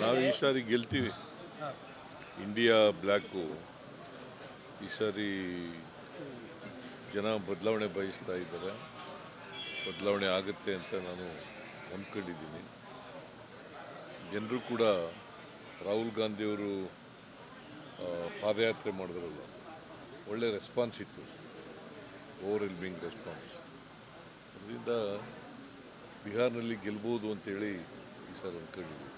ನಾವು ಈ ಸಾರಿ ಗೆಲ್ತೀವಿ. ಇಂಡಿಯಾ ಬ್ಲ್ಯಾಕು ಈ ಸಾರಿ ಜನ ಬದಲಾವಣೆ ಬಯಸ್ತಾ ಇದ್ದಾರೆ. ಬದಲಾವಣೆ ಆಗುತ್ತೆ ಅಂತ ನಾನು ನಂಬ್ಕೊಂಡಿದ್ದೀನಿ. ಜನರು ಕೂಡ ರಾಹುಲ್ ಗಾಂಧಿಯವರು ಪಾದಯಾತ್ರೆ ಮಾಡಿದ್ರಲ್ಲ, ಒಳ್ಳೆ ರೆಸ್ಪಾನ್ಸ್ ಇತ್ತು, ಓವರ್ವೆಲ್ಮಿಂಗ್ ರೆಸ್ಪಾನ್ಸ್. ಅದರಿಂದ ಬಿಹಾರ್ನಲ್ಲಿ ಗೆಲ್ಬೋದು ಅಂತೇಳಿ ಈ ಸರ್ ಅಂದ್ಕೊಂಡಿದ್ದೀವಿ.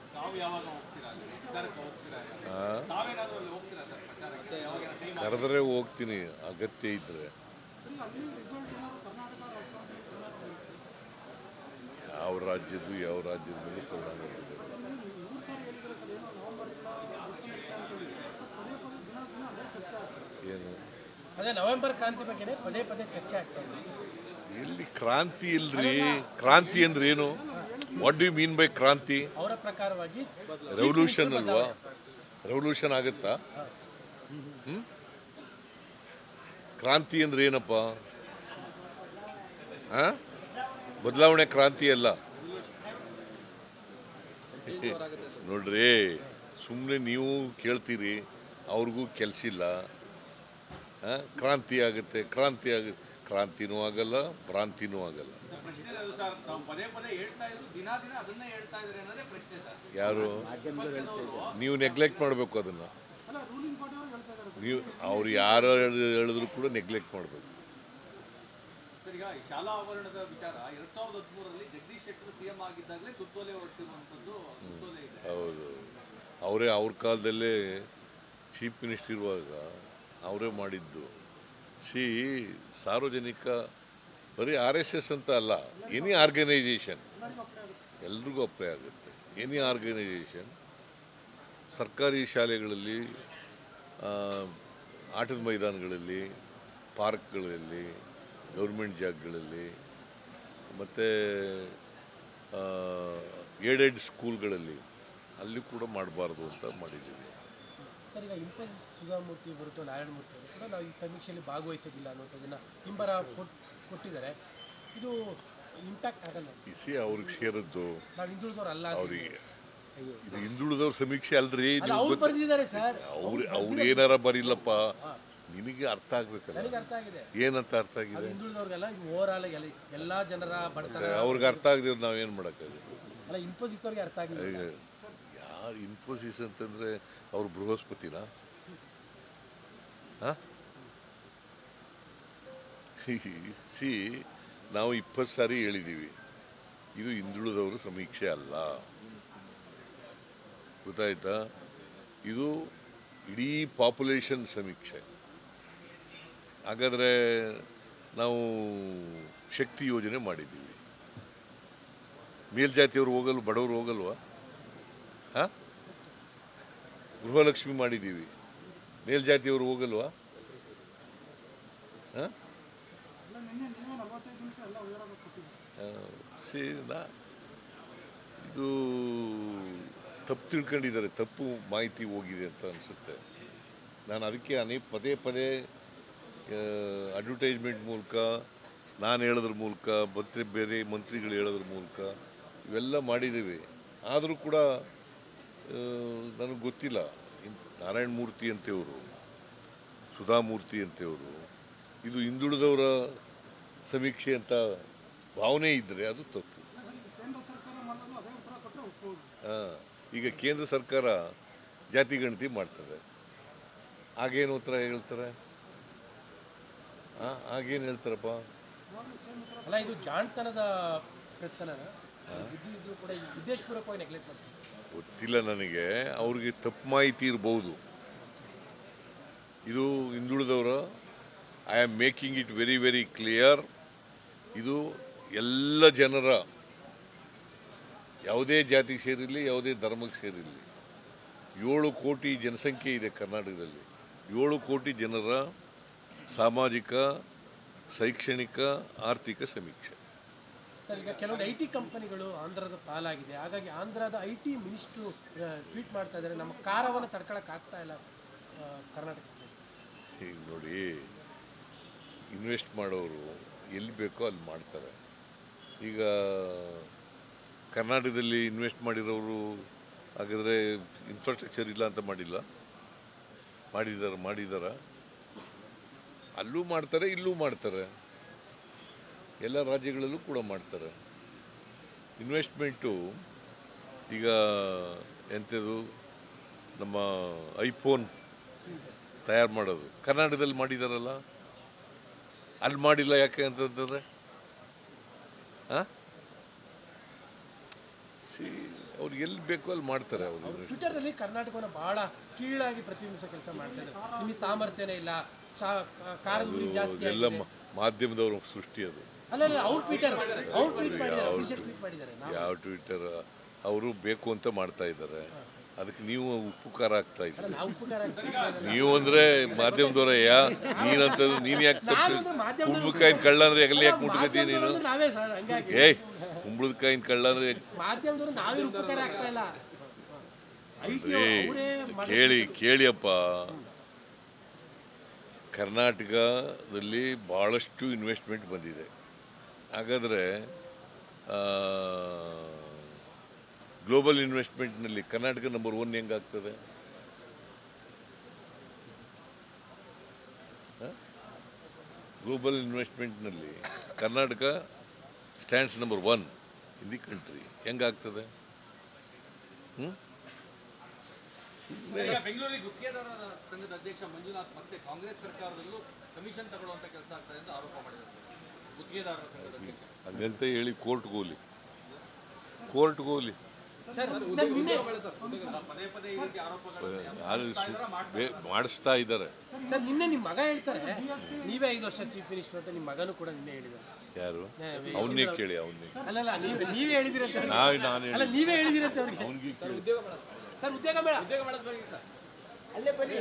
ಕರೆದರೆ ಹೋಗ್ತೀನಿ ಅಗತ್ಯ ಇದ್ದರೆ. ಯಾವ ರಾಜ್ಯದ ಮೇಲೆ ಪರಿಣಾಮ ಬೀರುತ್ತೆ. ಏನು ಅದೇ ನವೆಂಬರ್ ಕ್ರಾಂತಿ ಬಗ್ಗೆ ಪದೇ ಪದೇ ಚರ್ಚೆ ಆಗ್ತಾ ಇದೆ. ಎಲ್ಲಿ ಕ್ರಾಂತಿ ಇಲ್ರಿ? ಕ್ರಾಂತಿ ಅಂದ್ರೆ ಏನು? What do you mean by ಕ್ರಾಂತಿ? ಅವರ ಪ್ರಕಾರವಾಗಿ ರೆವಲ್ಯೂಷನ್ ಅಲ್ವಾ? ರೆವಲ್ಯೂಷನ್ ಆಗುತ್ತಾ? ಕ್ರಾಂತಿ ಅಂದ್ರೆ ಏನಪ್ಪ? ಬದಲಾವಣೆ ಕ್ರಾಂತಿ ಅಲ್ಲ ನೋಡ್ರಿ. ಸುಮ್ಮನೆ ನೀವು ಕೇಳ್ತೀರಿ, ಅವ್ರಿಗೂ ಕೆಲಸ ಇಲ್ಲ. ಕ್ರಾಂತಿ ಆಗುತ್ತೆ, ಕ್ರಾಂತಿನೂ ಆಗಲ್ಲ, ಭ್ರಾಂತಿನೂ ಆಗಲ್ಲ. ಯಾರು? ನೀವು ನೆಗ್ಲೆಕ್ಟ್ ಮಾಡಬೇಕು ಅದನ್ನು. ನೀವು ಅವ್ರು ಯಾರು ಹೇಳಿದ್ರು ಕೂಡ ನೆಗ್ಲೆಕ್ಟ್ ಮಾಡಬೇಕು. ಶಾಲಾ ಆವರಣದ ವಿಚಾರ 2013ರಲ್ಲಿ ಜಗದೀಶ್ ಶೆಟ್ಟರ್ ಸಿಎಂ ಆಗಿದ್ದಾಗಲೇ ಸುತ್ತೋಲೆ ಹೊರಡಿಸಿರುವಂಥದ್ದು. ಹೌದು, ಅವರೇ ಅವ್ರ ಕಾಲದಲ್ಲೇ ಚೀಫ್ ಮಿನಿಸ್ಟರ್ ಇರುವಾಗ ಅವರೇ ಮಾಡಿದ್ದು. ಸಾರ್ವಜನಿಕ ಬರೀ RSS ಅಂತ ಅಲ್ಲ, ಎನಿ ಆರ್ಗನೈಜೇಷನ್ ಎಲ್ರಿಗೂ ಅಪ್ಲೈ ಆಗುತ್ತೆ. ಎನಿ ಆರ್ಗನೈಜೇಷನ್ ಸರ್ಕಾರಿ ಶಾಲೆಗಳಲ್ಲಿ, ಆಟದ ಮೈದಾನಗಳಲ್ಲಿ, ಪಾರ್ಕ್ಗಳಲ್ಲಿ, ಗೌರ್ಮೆಂಟ್ ಜಾಗಗಳಲ್ಲಿ, ಮತ್ತು ಏಡೆಡ್ ಸ್ಕೂಲ್ಗಳಲ್ಲಿ ಅಲ್ಲಿ ಕೂಡ ಮಾಡಬಾರ್ದು ಅಂತ ಮಾಡಿದ್ದೀವಿ. ಸರ್, ಈಗ ಇಂಪಲ್ಸ್ ಸುಧಾಮೂರ್ತಿ ಹೊರತು ನಾರಾಯಣಮೂರ್ತಿ ಅವರು ಕೂಡ ನಾವು ಈ ಸಮೀಕ್ಷೆಯಲ್ಲಿ ಭಾಗವಹಿಸೋದಿಲ್ಲ ಅನ್ನೋದನ್ನು ಹಿಂಬರ ಕೊಟ್ಟಿದ್ದಾರೆ. ಇದು ಇಂಪ್ಯಾಕ್ಟ್ ಆಗಲ್ಲ? ಅವ್ರಿಗೆ ಸೇರಿದ್ದು ನಾವು ಹಿಂದುಳಿದವ್ರಲ್ಲ, ಅವರಿಗೆ ಇದು ಹಿಂದುಳಿದವ್ರ ಸಮೀಕ್ಷೆ ಅಲ್ರಿ. ಬರೆದಿದ್ದಾರೆ ಸರ್. ಅವ್ರು ಏನಾರ ಬರಿಲ್ಲಪ್ಪ, ನಿನಗೆ ಅರ್ಥ ಆಗ್ಬೇಕಲ್ಲ. ನನಗೆ ಅರ್ಥ ಆಗಿದೆ. ಏನಂತ ಅರ್ಥ ಆಗಿದೆ? ಹಿಂದುಳಿದವ್ರಿಗೆಲ್ಲ ಓವರ್ ಆಲ್ ಎಲ್ಲ ಜನರ ಬಡತನ ಅವ್ರಿಗೆ ಅರ್ಥ ಆಗದಿವ್ರು ನಾವೇನು ಮಾಡೋಕ್ಕಾಗುತ್ತೆ? ಅಲ್ಲ, ಇನ್ಫೋಸಿಸ್ ಅವ್ರಿಗೆ ಅರ್ಥ ಆಗಿದೆ. ಯಾರು ಇನ್ಫೋಸಿಸ್ ಅಂತಂದ್ರೆ ಅವ್ರು ಬೃಹಸ್ಪತಿನ? ನಾವು 20 ಸಾರಿ ಹೇಳಿದ್ದೀವಿ, ಇದು ಹಿಂದುಳಿದವರು ಸಮೀಕ್ಷೆ ಅಲ್ಲ, ಗೊತ್ತಾಯ್ತಾ? ಇದು ಇಡೀ ಪಾಪ್ಯುಲೇಷನ್ ಸಮೀಕ್ಷೆ. ಹಾಗಾದರೆ ನಾವು ಶಕ್ತಿ ಯೋಜನೆ ಮಾಡಿದ್ದೀವಿ. ಮೇಲ್ಜಾತಿಯವರು ಹೋಗಲು, ಬಡವರು ಹೋಗಲ್ವಾ? ಗೃಹಲಕ್ಷ್ಮಿ ಮಾಡಿದ್ದೀವಿ, ಮೇಲ್ಜಾತಿಯವರು ಹೋಗಲ್ವಾ? ಇದು ತಪ್ಪು ತಿಳ್ಕೊಂಡಿದ್ದಾರೆ, ತಪ್ಪು ಮಾಹಿತಿ ಹೋಗಿದೆ ಅಂತ ಅನಿಸುತ್ತೆ. ನಾನು ಅದಕ್ಕೆ ಪದೇ ಪದೇ ಅಡ್ವರ್ಟೈಸ್ಮೆಂಟ್ ಮೂಲಕ, ನಾನು ಹೇಳೋದ್ರ ಮೂಲಕ, ಬೇರೆ ಮಂತ್ರಿಗಳು ಹೇಳೋದ್ರ ಮೂಲಕ ಇವೆಲ್ಲ ಮಾಡಿದ್ದೀವಿ. ಆದರೂ ಕೂಡ ನನಗೆ ಗೊತ್ತಿಲ್ಲ. ನಾರಾಯಣಮೂರ್ತಿ ಅಂತೇವರು, ಸುಧಾಮೂರ್ತಿ ಅಂತೇವರು ಇದು ಹಿಂದುಳಿದವರ ಸಮೀಕ್ಷೆ ಅಂತ ಭಾವನೆ ಇದ್ದರೆ ಅದು ತಪ್ಪು. ಈಗ ಕೇಂದ್ರ ಸರ್ಕಾರ ಜಾತಿ ಗಣತಿ ಮಾಡ್ತದೆ, ಆಗೇನು ಉತ್ತರ ಹೇಳ್ತಾರೆ? ಆಗೇನು ಹೇಳ್ತಾರಪ್ಪ? ಅಲ್ಲ, ಇದು ಜಾಣತನದ ಕೂಡ ಉದ್ದೇಶಪೂರ್ವಕವಾಗಿ ನೆಗ್ಲೆಕ್ಟ್ ಮಾಡ್ತಾರೆ. ಗೊತ್ತಿಲ್ಲ ನನಗೆ, ಅವ್ರಿಗೆ ತಪ್ಪು ಮಾಹಿತಿ ಇರ್ಬೋದು. ಇದು ಹಿಂದುಳಿದವರ, I am making it very very clear. ಇದು ಎಲ್ಲ ಜನರ, ಯಾವುದೇ ಜಾತಿಗೆ ಸೇರಿರಲಿ, ಯಾವುದೇ ಧರ್ಮಕ್ಕೆ ಸೇರಿರಲಿ, 7 ಕೋಟಿ ಜನಸಂಖ್ಯೆ ಇದೆ ಕರ್ನಾಟಕದಲ್ಲಿ. 7 ಕೋಟಿ ಜನರ ಸಾಮಾಜಿಕ, ಶೈಕ್ಷಣಿಕ, ಆರ್ಥಿಕ ಸಮೀಕ್ಷೆ. ಸರ್, ಈಗ ಕೆಲವೊಂದು IT ಕಂಪನಿಗಳು ಆಂಧ್ರದ ಪಾಲಾಗಿದೆ. ಹಾಗಾಗಿ ಆಂಧ್ರದ IT ಮಿನಿಸ್ಟ್ರು ಟ್ವೀಟ್ ಮಾಡ್ತಾ ಇದ್ದಾರೆ, ನಮ್ಮ ಕಾರವನ್ನು ತಡ್ಕೊಳಕ್ಕಾಗ್ತಾ ಇಲ್ಲ ಕರ್ನಾಟಕಕ್ಕೆ. ಈಗ ನೋಡಿ, ಇನ್ವೆಸ್ಟ್ ಮಾಡೋರು ಎಲ್ಲಿ ಬೇಕೋ ಅಲ್ಲಿ ಮಾಡ್ತಾರೆ. ಈಗ ಕರ್ನಾಟಕದಲ್ಲಿ ಇನ್ವೆಸ್ಟ್ ಮಾಡಿರೋರು ಹಾಗಾದರೆ ಇನ್ಫ್ರಾಸ್ಟ್ರಕ್ಚರ್ ಇಲ್ಲ ಅಂತ ಮಾಡಿದಾರ ಅಲ್ಲೂ ಮಾಡ್ತಾರೆ, ಇಲ್ಲೂ ಮಾಡ್ತಾರೆ, ಎಲ್ಲ ರಾಜ್ಯಗಳಲ್ಲೂ ಕೂಡ ಮಾಡ್ತಾರೆ. ಇನ್ವೆಸ್ಟ್ಮೆಂಟು ಈಗ ಎಂಥದ್ದು ನಮ್ಮ ಐಫೋನ್ ತಯಾರು ಮಾಡೋದು ಕರ್ನಾಟಕದಲ್ಲಿ ಮಾಡಿದಾರಲ್ಲ, ಅಲ್ಲಿ ಮಾಡಿಲ್ಲ ಯಾಕೆ ಅಂತಂದರೆ ಅವ್ರು ಎಲ್ಲಿ ಬೇಕೋ ಅಲ್ಲಿ ಮಾಡ್ತಾರೆ ಅವರು. ಟ್ವಿಟರ್ ಅಲ್ಲಿ ಕರ್ನಾಟಕವನ್ನು ಬಹಳ ಕೀಳಾಗಿ ಪ್ರತಿಬಿಂಬಿಸೋ ಕೆಲಸ ಮಾಡ್ತಾ ಇದ್ದಾರೆ. ನಿಮಗೆ ಸಾಮರ್ಥ್ಯನೇ ಇಲ್ಲ, ಕಾರಂಗುರಿ ಜಾಸ್ತಿ ಎಲ್ಲ ಮಾಧ್ಯಮದವ್ರ ಸೃಷ್ಟಿ ಅದು. ಅಲ್ಲ ಅವ್ರು ಟ್ವಿಟ್ ಮಾಡಿದ್ದಾರೆ. ಯಾವ ಟ್ವಿಟರ್ ಅವರು ಬೇಕು ಅಂತ ಮಾಡ್ತಾ ಇದ್ದಾರೆ, ಅದಕ್ಕೆ ನೀವು ಉಪ್ಪು ಖಾರ ಹಾಕ್ತಾ ಇದ್ದೀರಿ. ನಾವು ಉಪಕಾರ ನೀವು ಅಂದ್ರೆ ಮಾಧ್ಯಮದವರ ನೀನಂತಂದ್ರೆ ನೀನು ಯಾಕೆ ಕುಂಬಳಕಾಯಿನ ಕಳ್ಳ ಅಂದ್ರೆ ಎಲ್ಲಿ ಯಾಕೆ ಮುಟ್ಕತಿ ನೀನು? ನಾವೇ ಸರ್ ಹಂಗಾಗಿ ಏಯ್ ಕುಂಬಳಕಾಯಿನ ಕಳ್ಳ ಅಂದ್ರೆ ಮಾಧ್ಯಮದವರು ನಾವೇ ಉಪಕಾರ ಆಗ್ತಾ ಇಲ್ಲ. ಕೇಳಿಯಪ್ಪ, ಕರ್ನಾಟಕದಲ್ಲಿ ಭಾಳಷ್ಟು ಇನ್ವೆಸ್ಟ್ಮೆಂಟ್ ಬಂದಿದೆ. ಹಾಗಾದರೆ ಗ್ಲೋಬಲ್ ಇನ್ವೆಸ್ಟ್ಮೆಂಟ್ನಲ್ಲಿ ಕರ್ನಾಟಕ ನಂಬರ್ 1 ಹೆಂಗಾಗ್ತದೆ? ಗ್ಲೋಬಲ್ ಇನ್ವೆಸ್ಟ್ಮೆಂಟ್ನಲ್ಲಿ Karnataka stands number 1 in the country, ಹೆಂಗಾಗ್ತದೆ? ಈಗ ಬೆಂಗಳೂರಿಗೆ ಗುತ್ತಿಗೆದಾರರ ಸಂಘದ ಅಧ್ಯಕ್ಷ ಮಂಜುನಾಥ್ ಮತ್ತೆ ಕಾಂಗ್ರೆಸ್ ಸರ್ಕಾರದಲ್ಲೂ ಕಮಿಷನ್ ತಗೊಳ್ಳುವಂತ ಕೆಲಸ ಆಗ್ತದೆ ಅಂತ ಆರೋಪ ಮಾಡಿದ್ದಾರೆ. ಗುತ್ತಿಗೆದಾರರ ಸಂಘದ ಅಧ್ಯಕ್ಷ ಹಂಗಂತ ಹೇಳಿ ಕೋರ್ಟ್ಗೆ ಹೋಗ್ಲಿ. ಸರ್ ಪದೇ ಪದೇ ಈ ರೀತಿ ಆರೋಪಗಳು ಮಾಡಿಸ್ತಾ ಇದ್ದಾರೆ. ಸರ್ ನಿನ್ನೆ ನಿಮ್ಮ ಮಗ ಹೇಳ್ತಾರೆ ನೀವೇ 5 ವರ್ಷ ಚೀಫ್ ಮಿನಿಸ್ಟರ್ ಅಂತ. ನಿಮ್ಮ ಮಗನೂ ಕೂಡ ನಿನ್ನೆ ಹೇಳಿದ್ದಾರೆ. ಯಾರು? ಅವನ್ನೇ ಕೇಳಿ, ಅವನ್ನೇ. ಅಲ್ಲಲ್ಲ ನೀವೇ ಹೇಳಿದಿರಂತೆ. ನಾನು ಅಲ್ಲ ನೀವೇ ಹೇಳಿದಿರಂತೆ ಅವ್ರಿಗೆ. ಅವನಿಗೆ ಸರ್ ಉದ್ಯೋಗ ಮೇಳ ಅಲ್ಲೇ ಬನ್ನಿ.